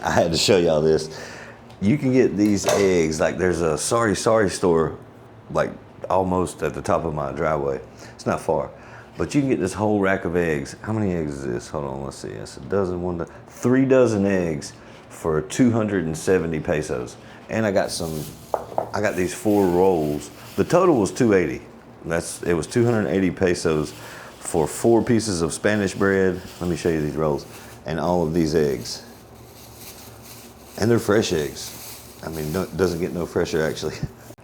I had to show y'all this. You can get these eggs, like there's a Sorry store, like almost at the top of my driveway. It's not far, but you can get this whole rack of eggs. How many eggs is this? Hold on, let's see. It's a dozen, 3 dozen eggs for 270 pesos. And I got these 4 rolls. The total was 280. It was 280 pesos for 4 pieces of Spanish bread. Let me show you these rolls and all of these eggs. And they're fresh eggs. I mean, doesn't get no fresher actually.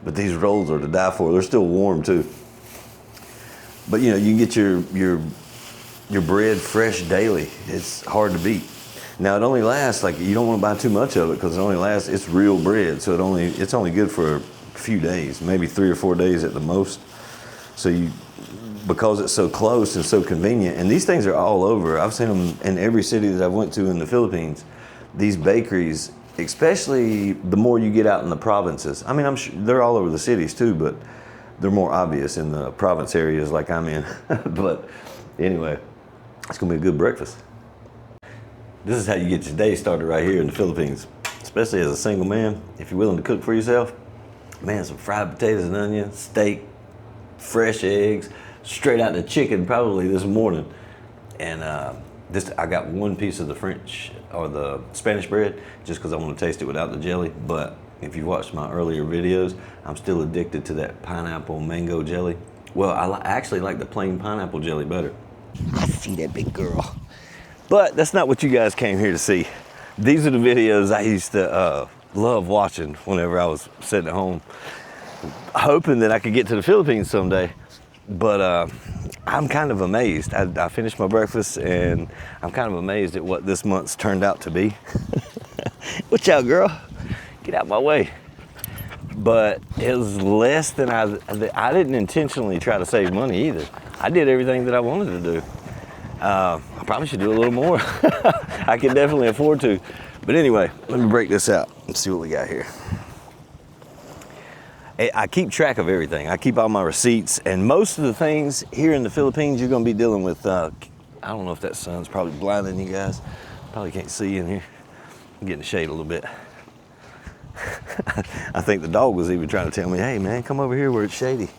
But these rolls are to die for. They're still warm too. But you know, you can get your bread fresh daily. It's hard to beat. Now it only lasts, like, you don't want to buy too much of it because it only lasts, it's real bread. So it's only good for a few days, maybe 3 or 4 days at the most. So because it's so close and so convenient, and these things are all over. I've seen them in every city that I've went to in the Philippines. These bakeries, especially the more you get out in the provinces. I mean, I'm sure they're all over the cities too, but they're more obvious in the province areas like I'm in. But anyway, it's gonna be a good breakfast. This is how you get your day started right here in the Philippines, especially as a single man. If you're willing to cook for yourself, man, some fried potatoes and onions, steak, fresh eggs, straight out the chicken probably this morning. And I got 1 piece of the French or the Spanish bread just because I want to taste it without the jelly. But if you watched my earlier videos, I'm still addicted to that pineapple mango jelly. Well, I actually like the plain pineapple jelly better. I see that big girl. But that's not what you guys came here to see. These are the videos I used to love watching whenever I was sitting at home, hoping that I could get to the Philippines someday. But I'm kind of amazed. I finished my breakfast and I'm kind of amazed at what this month's turned out to be. Watch out, girl. Get out my way. But it was less than I didn't intentionally try to save money either. I did everything that I wanted to do. I probably should do a little more. I can definitely afford to. But anyway, let me break this out and see what we got here. I keep track of everything. I keep all my receipts, and most of the things here in the Philippines, you're gonna be dealing with, I don't know if that sun's probably blinding you guys. Probably can't see in here. I'm getting the shade a little bit. I think the dog was even trying to tell me, hey man, come over here where it's shady.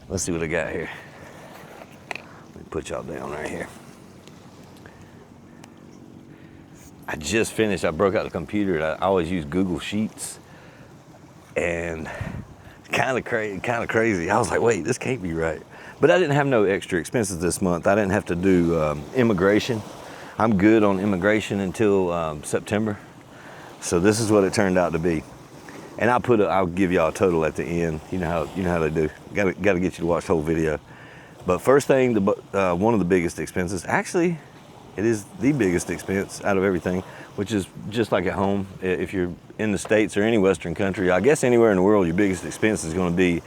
Let's see what I got here. Let me put y'all down right here. I just finished, I broke out the computer. I always use Google Sheets. And kind of crazy. I was like, wait, this can't be right. But I didn't have no extra expenses this month. I didn't have to do immigration. I'm good on immigration until September. So this is what it turned out to be. And I'll give y'all a total at the end. You know how they do. Got to get you to watch the whole video. But first thing, one of the biggest expenses, actually, it is the biggest expense out of everything, which is just like at home. If you're in the States or any Western country, I guess anywhere in the world, your biggest expense is going to be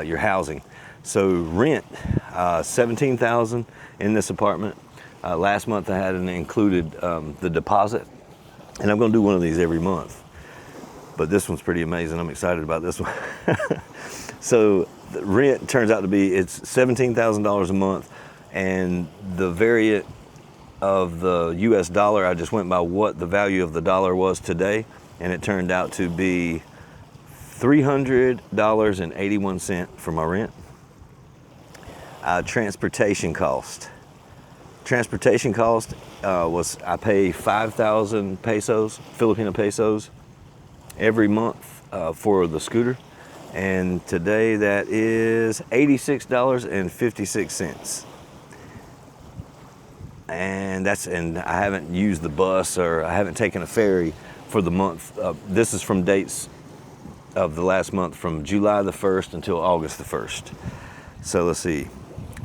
your housing. So rent, $17,000 in this apartment. Last month I had included the deposit, and I'm going to do one of these every month. But this one's pretty amazing. I'm excited about this one. So the rent turns out to be, it's $17,000 a month, and the variant of the US dollar, I just went by what the value of the dollar was today, and it turned out to be $300.81 for my rent. Transportation cost. Transportation cost was, I pay 5,000 pesos, Filipino pesos, every month for the scooter. And today that is $86.56. And I haven't used the bus, or I haven't taken a ferry for the month. This is from dates of the last month, from July the 1st until August the 1st. So let's see.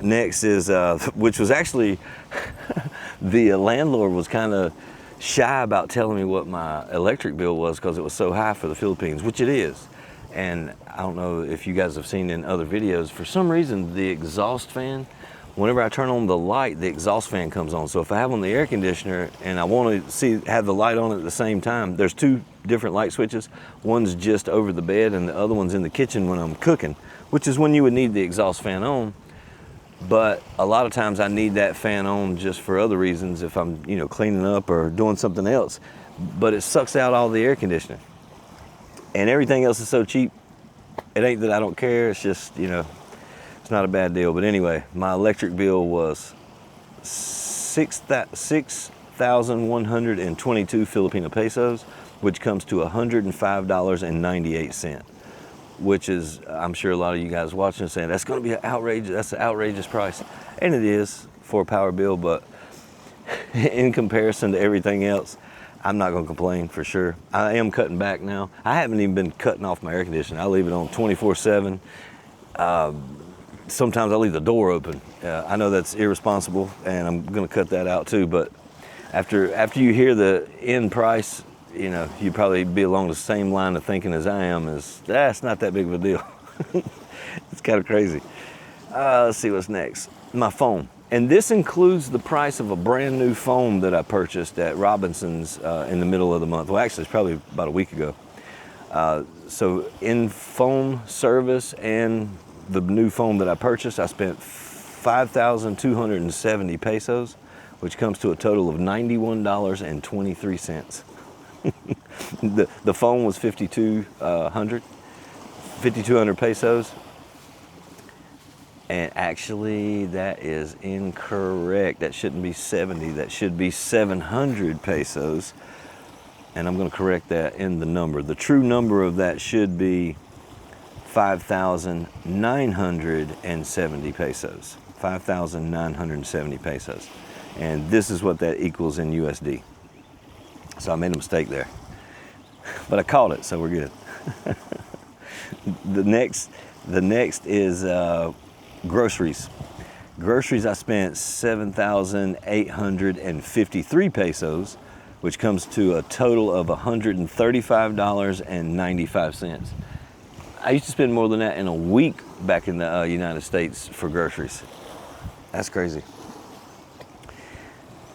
Next is, which was actually, the landlord was kind of shy about telling me what my electric bill was because it was so high for the Philippines, which it is. And I don't know if you guys have seen in other videos, for some reason the exhaust fan, whenever I turn on the light, the exhaust fan comes on. So if I have on the air conditioner and I want to have the light on at the same time, there's 2 different light switches. One's just over the bed and the other one's in the kitchen when I'm cooking, which is when you would need the exhaust fan on. But a lot of times I need that fan on just for other reasons, if I'm, cleaning up or doing something else. but it sucks out all the air conditioning. And everything else is so cheap. It ain't that I don't care, it's just, you know, it's not a bad deal. But anyway, my electric bill was 6,122 Filipino pesos, which comes to $105.98, which is, I'm sure a lot of you guys watching are saying, that's gonna be an outrageous price. And it is for a power bill, but in comparison to everything else, I'm not gonna complain for sure. I am cutting back now. I haven't even been cutting off my air conditioning. I leave it on 24/7. Sometimes I leave the door open. I know that's irresponsible, and I'm gonna cut that out too, but after you hear the end price, you know, you probably be along the same line of thinking as I am, is that's not that big of a deal. It's kind of crazy. Let's see what's next. My phone. And this includes the price of a brand new phone that I purchased at Robinson's in the middle of the month. Well, actually, it's probably about a week ago. So in phone service and the new phone that I purchased, I spent 5,270 pesos, which comes to a total of $91.23. The phone was 5,200 pesos. And actually, that is incorrect. That shouldn't be 70. That should be 700 pesos. And I'm going to correct that in the number. The true number of that should be 5,970 pesos. 5,970 pesos. And this is what that equals in USD. So I made a mistake there. But I caught it, so we're good. The next is groceries. Groceries, I spent 7,853 pesos, which comes to a total of $135.95. I used to spend more than that in a week back in the United States for groceries. That's crazy.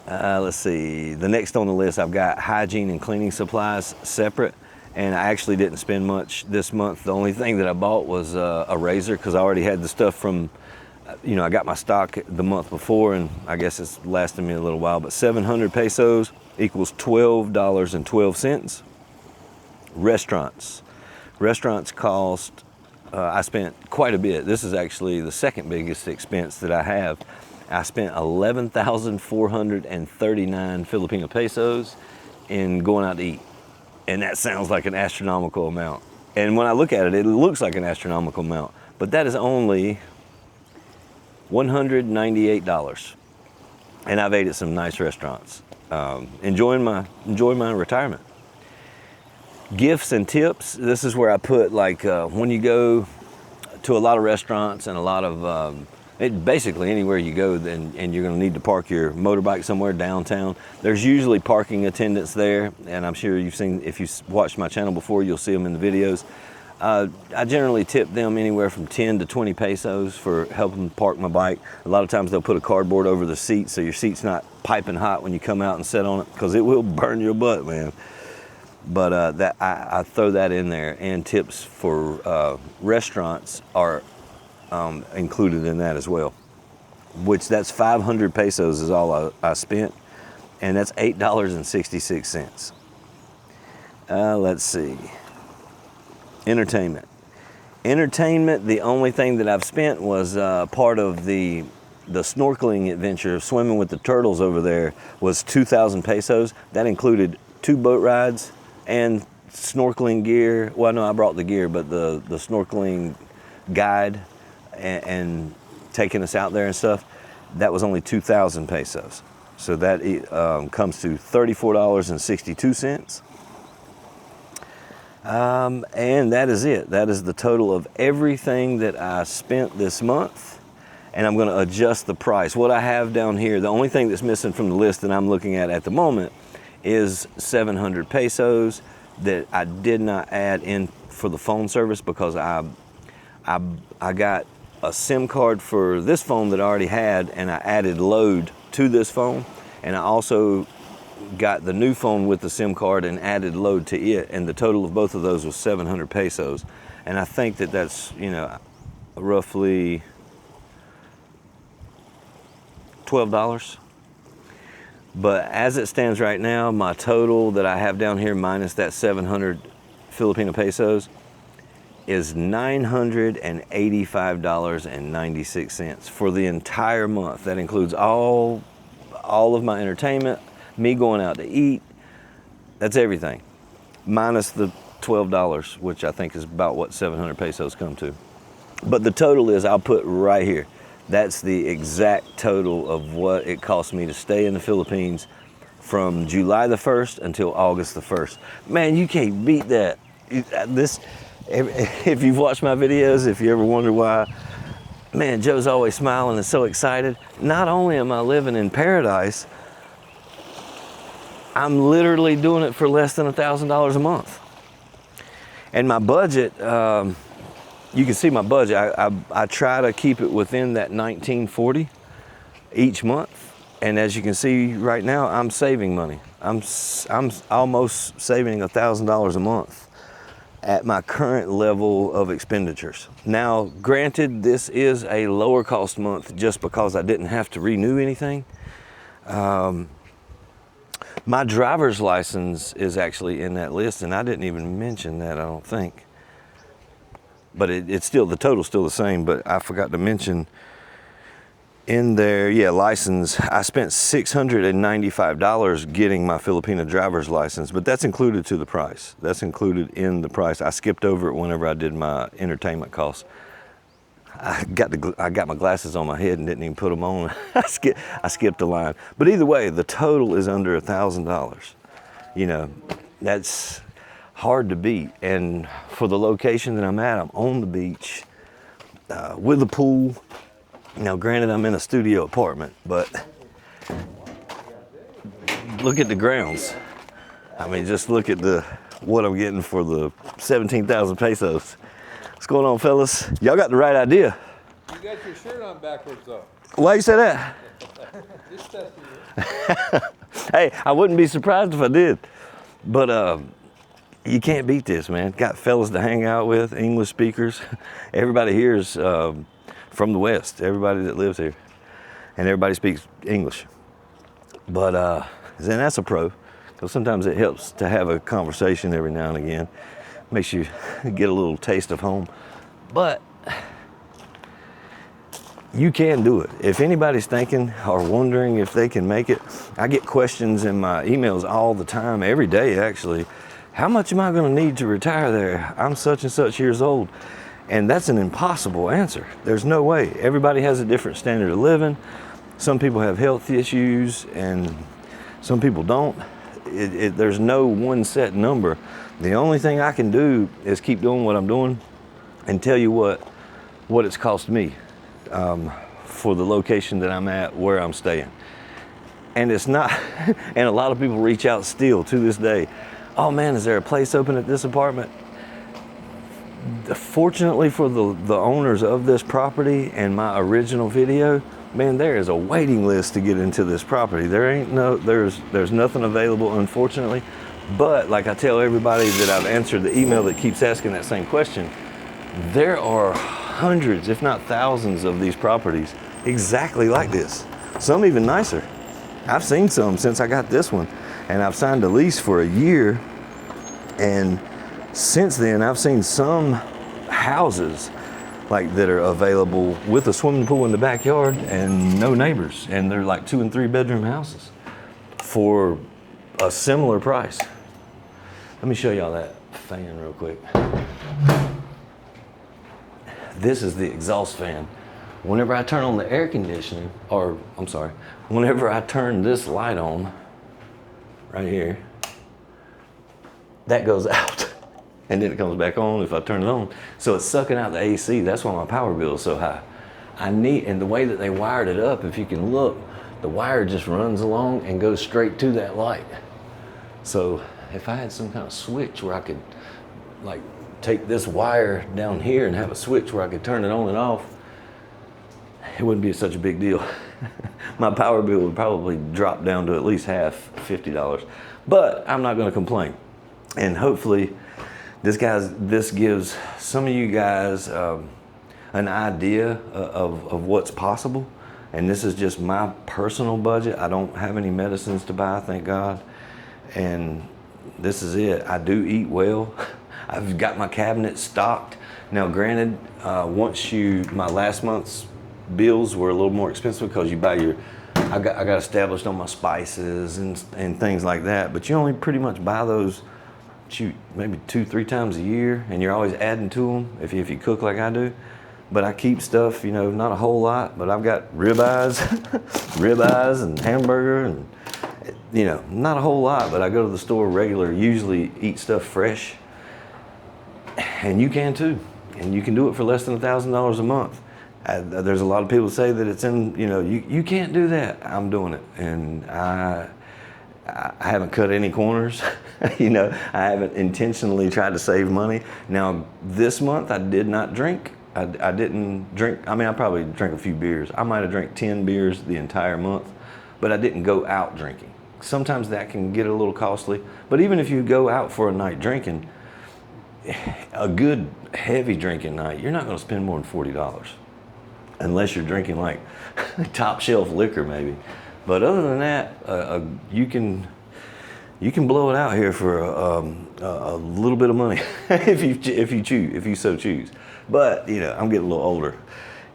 Let's see. The next on the list, I've got hygiene and cleaning supplies separate. And I actually didn't spend much this month. The only thing that I bought was a razor, because I already had the stuff from, you know, I got my stock the month before, and I guess it's lasted me a little while. But 700 pesos equals $12.12. Restaurants cost, I spent quite a bit. This is actually the second biggest expense that I have. I spent 11,439 Filipino pesos in going out to eat. And that sounds like an astronomical amount. And when I look at it, it looks like an astronomical amount. But that is only $198. And I've ate at some nice restaurants. Enjoying my retirement. Gifts and tips. This is where I put, like, when you go to a lot of restaurants and a lot of, basically anywhere you go, and you're going to need to park your motorbike somewhere downtown, there's usually parking attendants there, and I'm sure you've seen, if you've watched my channel before, you'll see them in the videos. I generally tip them anywhere from 10 to 20 pesos for helping park my bike. A lot of times they'll put a cardboard over the seat so your seat's not piping hot when you come out and sit on it, because it will burn your butt, man. But I throw that in there, and tips for restaurants are included in that as well, which that's 500 pesos is all I spent, and that's $8.66. Let's see. Entertainment, the only thing that I've spent was part of the snorkeling adventure, swimming with the turtles over there, was 2,000 pesos. That included 2 boat rides and snorkeling gear. Well, no, I brought the gear, but the snorkeling guide and taking us out there and stuff, that was only 2,000 pesos. So that comes to $34.62. And that is it. That is the total of everything that I spent this month. And I'm going to adjust the price. What I have down here, the only thing that's missing from the list that I'm looking at the moment is 700 pesos that I did not add in for the phone service, because I got a SIM card for this phone that I already had, and I added load to this phone, and I also got the new phone with the SIM card and added load to it, and the total of both of those was 700 pesos. And I think that that's, you know, roughly $12. But as it stands right now, my total that I have down here minus that 700 Filipino pesos is $985.96 for the entire month. That includes all of my entertainment, me going out to eat. That's everything, minus the $12, which I think is about what 700 pesos come to. But the total is, I'll put right here. That's the exact total of what it cost me to stay in the Philippines from July the 1st until August the 1st. Man, you can't beat that. If you've watched my videos, if you ever wonder why, man, Joe's always smiling and so excited. Not only am I living in paradise, I'm literally doing it for less than $1,000 a month. And my budget, you can see my budget. I try to keep it within that $1940 each month. And as you can see right now, I'm saving money. I'm almost saving $1,000 a month at my current level of expenditures. Now, granted, this is a lower cost month just because I didn't have to renew anything. My driver's license is actually in that list, and I didn't even mention that, I don't think. But it's still, the total's still the same, but I forgot to mention in there, yeah, license, I spent $695 getting my Filipino driver's license, but that's included to the price. That's included in the price. I skipped over it whenever I did my entertainment costs. I got my glasses on my head and didn't even put them on. I skipped the line. But either way, the total is under $1,000. You know, that's hard to beat. And for the location that I'm at, I'm on the beach with a pool. Now, granted, I'm in a studio apartment, but look at the grounds. I mean, just look at what I'm getting for the 17,000 pesos. What's going on, fellas? Y'all got the right idea. You got your shirt on backwards, though. Why you say that? Just testing you. Hey, I wouldn't be surprised if I did. But you can't beat this, man. Got fellas to hang out with, English speakers. Everybody here is from the West, everybody that lives here. And everybody speaks English. But then that's a pro, because sometimes it helps to have a conversation every now and again. Makes you get a little taste of home. But you can do it. If anybody's thinking or wondering if they can make it, I get questions in my emails all the time, every day actually. How much am I gonna need to retire there? I'm such and such years old. And that's an impossible answer. There's no way. Everybody has a different standard of living. Some people have health issues and some people don't. There's no one set number. The only thing I can do is keep doing what I'm doing and tell you what it's cost me for the location that I'm at, where I'm staying. And it's not, and a lot of people reach out still to this day. Oh man, is there a place open at this apartment? Fortunately for the owners of this property and my original video, man, there is a waiting list to get into this property. There's nothing available, unfortunately. But like I tell everybody that I've answered the email that keeps asking that same question, there are hundreds, if not thousands, of these properties exactly like this. Some even nicer. I've seen some since I got this one, and I've signed a lease for a year. And since then, I've seen some houses like that are available with a swimming pool in the backyard and no neighbors, and they're like 2 and 3 bedroom houses for a similar price. Let me show y'all that fan real quick. This is the exhaust fan. Whenever I turn on the air conditioning, whenever I turn this light on, right here, that goes out. And then it comes back on if I turn it on. So it's sucking out the AC. That's why my power bill is so high. And the way that they wired it up, if you can look, the wire just runs along and goes straight to that light. So if I had some kind of switch where I could like take this wire down here and have a switch where I could turn it on and off, it wouldn't be such a big deal. My power bill would probably drop down to at least half, $50. But I'm not gonna complain. And hopefully this gives some of you guys an idea of what's possible. And this is just my personal budget. I don't have any medicines to buy, thank God. And this is it. I do eat well. I've got my cabinet stocked. Now, granted, my last month's bills were a little more expensive because you buy I got established on my spices and things like that. But you only pretty much buy those, maybe 2-3 times a year, and you're always adding to them if you cook like I do. But I keep stuff, not a whole lot, but I've got ribeyes and hamburger and, not a whole lot, but I go to the store regular, usually eat stuff fresh. And you can too. And you can do it for less than $1,000 a month. There's a lot of people that say that it's you can't do that. I'm doing it. And I haven't cut any corners. I haven't intentionally tried to save money. Now, this month I did not drink. I didn't drink. I probably drank a few beers. I might have drank 10 beers the entire month, but I didn't go out drinking. Sometimes that can get a little costly. But even if you go out for a night drinking, a good heavy drinking night, you're not going to spend more than $40. Unless you're drinking like top shelf liquor maybe. But other than that, you can blow it out here for a little bit of money if you so choose. But I'm getting a little older.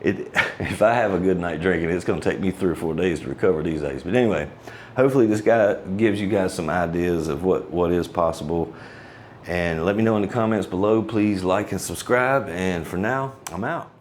If I have a good night drinking, it's going to take me 3 or 4 days to recover these days. But anyway, hopefully this guy gives you guys some ideas of what is possible. And let me know in the comments below. Please like and subscribe. And for now, I'm out.